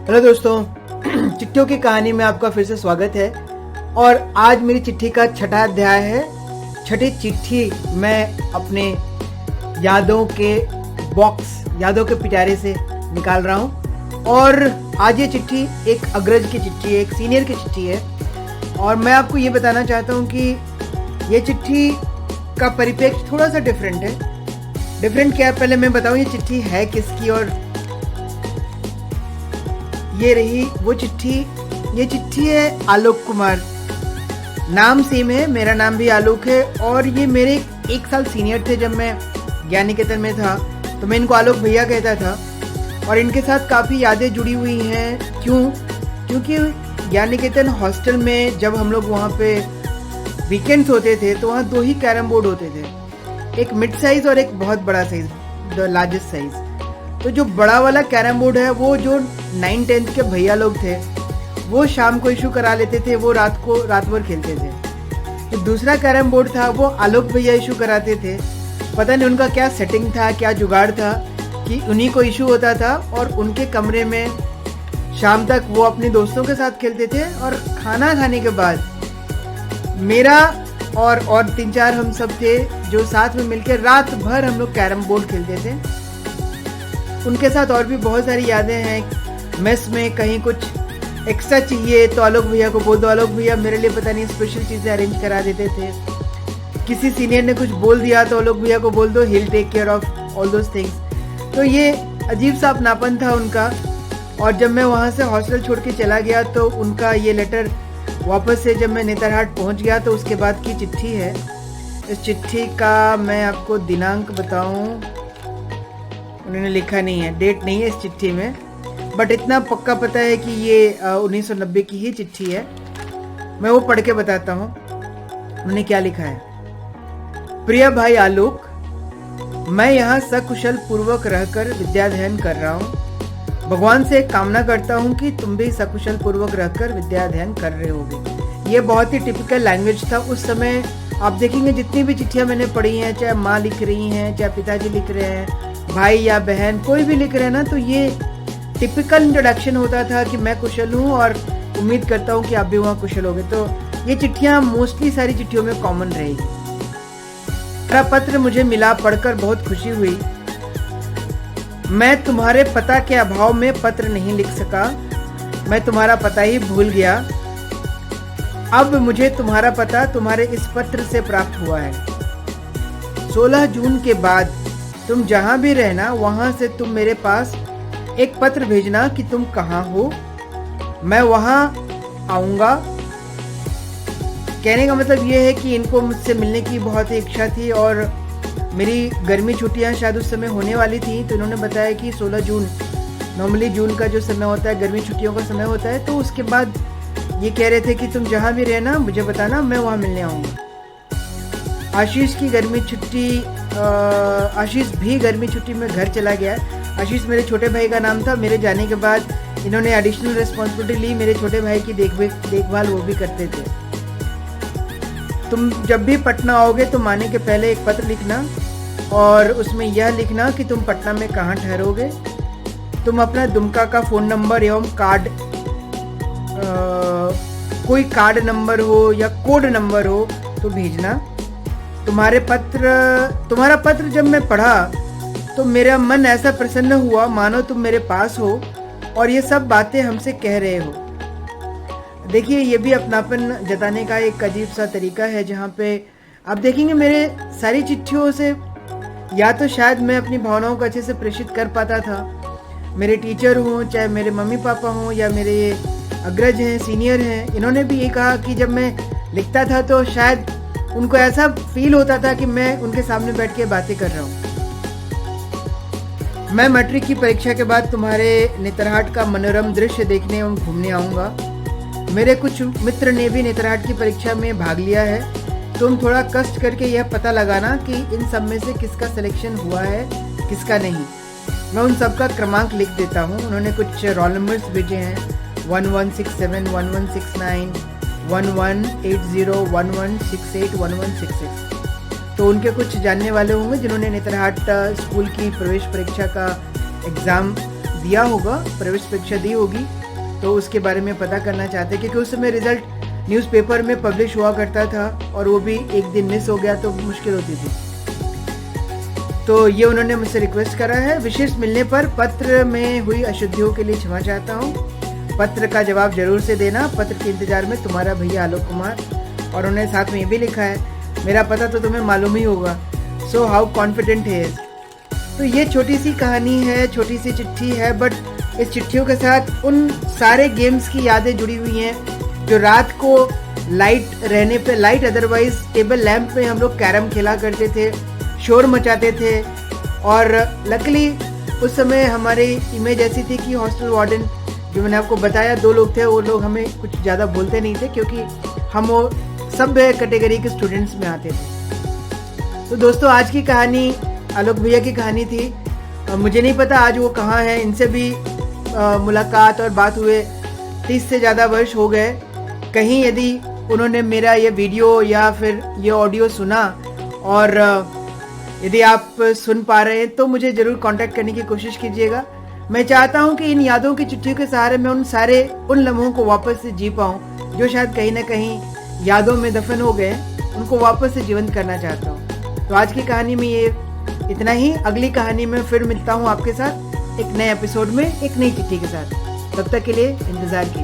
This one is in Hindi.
हेलो दोस्तों, चिट्ठियों की कहानी में आपका फिर से स्वागत है। और आज मेरी चिट्ठी का छठा अध्याय है। छठी चिट्ठी मैं अपने यादों के यादों के पिटारे से निकाल रहा हूँ। और आज ये चिट्ठी एक अग्रज की चिट्ठी है, एक सीनियर की चिट्ठी है। और मैं आपको ये बताना चाहता हूँ कि ये चिट्ठी का परिप्रेक्ष्य थोड़ा सा डिफरेंट है। डिफरेंट क्या है, पहले मैं बताऊँ ये चिट्ठी है किसकी। और ये रही वो चिट्ठी। ये चिट्ठी है आलोक कुमार, नाम सेम है, मेरा नाम भी आलोक है। और ये मेरे एक साल सीनियर थे। जब मैं ज्ञान निकेतन में था तो मैं इनको आलोक भैया कहता था। और इनके साथ काफ़ी यादें जुड़ी हुई हैं। क्योंकि ज्ञान निकेतन हॉस्टल में जब हम लोग वहाँ पे वीकेंड्स होते थे तो वहाँ 2 ही कैरम बोर्ड होते थे, एक मिड साइज़ और एक बहुत बड़ा साइज़, द लार्जेस्ट साइज़। तो जो बड़ा वाला कैरम बोर्ड है वो जो 9-10th के भैया लोग थे वो शाम को इशू करा लेते थे, वो रात भर खेलते थे। जो दूसरा कैरम बोर्ड था वो आलोक भैया इशू कराते थे। पता नहीं उनका क्या सेटिंग था, क्या जुगाड़ था कि उन्हीं को इशू होता था और उनके कमरे में शाम तक वो अपने दोस्तों के साथ खेलते थे। और खाना खाने के बाद मेरा और 3-4 हम सब थे जो साथ में मिलकर रात भर हम लोग कैरम बोर्ड खेलते थे। उनके साथ और भी बहुत सारी यादें हैं। मेस में कहीं कुछ एक्स्ट्रा चाहिए तो आलोक भैया को बोल दो, आलोक भैया मेरे लिए पता नहीं स्पेशल चीज़ें अरेंज करा देते थे। किसी सीनियर ने कुछ बोल दिया तो आलोक भैया को बोल दो, he will take care of all those things. तो ये अजीब सा अपनापन था उनका। और जब मैं वहाँ से हॉस्टल छोड़ के चला गया तो उनका ये लेटर वापस से जब मैं नेतरहाट पहुँच गया तो उसके बाद की चिट्ठी है। इस चिट्ठी का मैं आपको दिनांक बताऊँ, उन्होंने लिखा नहीं है, डेट नहीं है इस चिट्ठी में, बट इतना पक्का पता है कि ये 1990 की ही चिट्ठी है। मैं वो पढ़ के बताता हूँ उन्होंने क्या लिखा है। प्रिय भाई आलोक, मैं यहाँ सकुशल पूर्वक रहकर विद्याध्ययन कर रहा हूँ। भगवान से कामना करता हूँ कि तुम भी सकुशल पूर्वक रहकर विद्याध्ययन कर रहे होगे। ये बहुत ही टिपिकल लैंग्वेज था उस समय। आप देखेंगे जितनी भी चिट्ठियाँ मैंने पढ़ी हैं, चाहे माँ लिख रही हैं, चाहे पिताजी लिख रहे हैं, भाई या बहन कोई भी लिख रहे हैं ना, तो ये टिपिकल इंट्रोडक्शन होता था कि मैं कुशल हूँ और उम्मीद करता हूँ कि आप भी वहाँ कुशल होगे। तो ये चिट्ठियाँ मोस्टली सारी चिट्ठियों में कॉमन रहेगी। मेरा पत्र मुझे मिला, पढ़कर बहुत खुशी हुई। मैं तुम्हारे पता के अभाव में पत्र नहीं लिख सका, मैं तुम्हारा पता ही भूल गया। अब मुझे तुम्हारा पता तुम्हारे इस पत्र से प्राप्त हुआ है। 16 जून के बाद तुम जहाँ भी रहना वहाँ से तुम मेरे पास एक पत्र भेजना कि तुम कहाँ हो, मैं वहाँ आऊँगा। कहने का मतलब ये है कि इनको मुझसे मिलने की बहुत ही इच्छा थी और मेरी गर्मी छुट्टियाँ शायद उस समय होने वाली थी। तो इन्होंने बताया कि 16 जून, नॉर्मली जून का जो समय होता है गर्मी छुट्टियों का समय होता है, तो उसके बाद ये कह रहे थे कि तुम जहाँ भी रहना मुझे बताना, मैं वहाँ मिलने आऊँगा। आशीष भी गर्मी छुट्टी में घर चला गया। आशीष मेरे छोटे भाई का नाम था। मेरे जाने के बाद इन्होंने एडिशनल रिस्पॉन्सिबिलिटी ली, मेरे छोटे भाई की देखभाल वो भी करते थे। तुम जब भी पटना आओगे तो आने के पहले एक पत्र लिखना और उसमें यह लिखना कि तुम पटना में कहाँ ठहरोगे। तुम अपना दुमका का फ़ोन नंबर एवं कार्ड, कोई कार्ड नंबर हो या कोड नंबर हो तो भेजना। तुम्हारा पत्र जब मैं पढ़ा तो मेरा मन ऐसा प्रसन्न हुआ मानो तुम मेरे पास हो और ये सब बातें हमसे कह रहे हो। देखिए, ये भी अपनापन जताने का एक अजीब सा तरीका है, जहाँ पे आप देखेंगे मेरे सारी चिट्ठियों से या तो शायद मैं अपनी भावनाओं को अच्छे से प्रेषित कर पाता था। मेरे टीचर हों, चाहे मेरे मम्मी पापा हों या मेरे अग्रज हैं, सीनियर हैं, इन्होंने भी ये कहा कि जब मैं लिखता था तो शायद उनको ऐसा फील होता था कि मैं उनके सामने बैठ के बातें कर रहा हूँ। मैं मैट्रिक की परीक्षा के बाद तुम्हारे नेतरहाट का मनोरम दृश्य देखने एवं घूमने आऊँगा। मेरे कुछ मित्र ने भी नेतरहाट की परीक्षा में भाग लिया है। तुम थोड़ा कष्ट करके यह पता लगाना कि इन सब में से किसका सिलेक्शन हुआ है, किसका नहीं। मैं उन सब का क्रमांक लिख देता हूँ। उन्होंने कुछ रोल नंबर्स भेजे हैं, 1167, 1169, 1180, 1168, 1166। तो उनके कुछ जानने वाले होंगे जिन्होंने नेतरहाट स्कूल की प्रवेश परीक्षा का एग्ज़ाम दिया होगा, प्रवेश परीक्षा दी होगी, तो उसके बारे में पता करना चाहते, क्योंकि उस समय रिजल्ट न्यूज़पेपर में पब्लिश हुआ करता था और वो भी एक दिन मिस हो गया तो मुश्किल होती थी। तो ये उन्होंने मुझसे रिक्वेस्ट करा है। विशेष मिलने पर पत्र में हुई अशुद्धियों के लिए क्षमा चाहता हूँ। पत्र का जवाब जरूर से देना। पत्र के इंतजार में तुम्हारा भैया आलोक कुमार। और उन्होंने साथ में ये भी लिखा है, मेरा पता तो तुम्हें मालूम ही होगा, सो हाउ कॉन्फिडेंट है। तो ये छोटी सी कहानी है, छोटी सी चिट्ठी है, बट इस चिट्ठियों के साथ उन सारे गेम्स की यादें जुड़ी हुई हैं जो रात को लाइट रहने पे, लाइट अदरवाइज टेबल लैंप पे हम लोग कैरम खेला करते थे, शोर मचाते थे। और लकीली उस समय हमारी इमेज ऐसी थी कि हॉस्टल वार्डन, जो मैंने आपको बताया 2 लोग थे, वो लोग हमें कुछ ज़्यादा बोलते नहीं थे क्योंकि हम वो सभ्य कैटेगरी के स्टूडेंट्स में आते थे। तो दोस्तों, आज की कहानी आलोक भैया की कहानी थी। मुझे नहीं पता आज वो कहाँ है। इनसे भी मुलाकात और बात हुए 30 से ज़्यादा वर्ष हो गए। कहीं यदि उन्होंने मेरा ये वीडियो या फिर ये ऑडियो सुना और यदि आप सुन पा रहे हैं तो मुझे ज़रूर कांटेक्ट करने की कोशिश कीजिएगा। मैं चाहता हूं कि इन यादों की चिट्ठियों के सहारे मैं उन लम्हों को वापस से जी पाऊं जो शायद कहीं ना कहीं यादों में दफन हो गए, उनको वापस से जीवंत करना चाहता हूं। तो आज की कहानी में ये इतना ही। अगली कहानी में फिर मिलता हूं आपके साथ एक नए एपिसोड में, एक नई चिट्ठी के साथ। तब तक के लिए इंतज़ार कीजिए।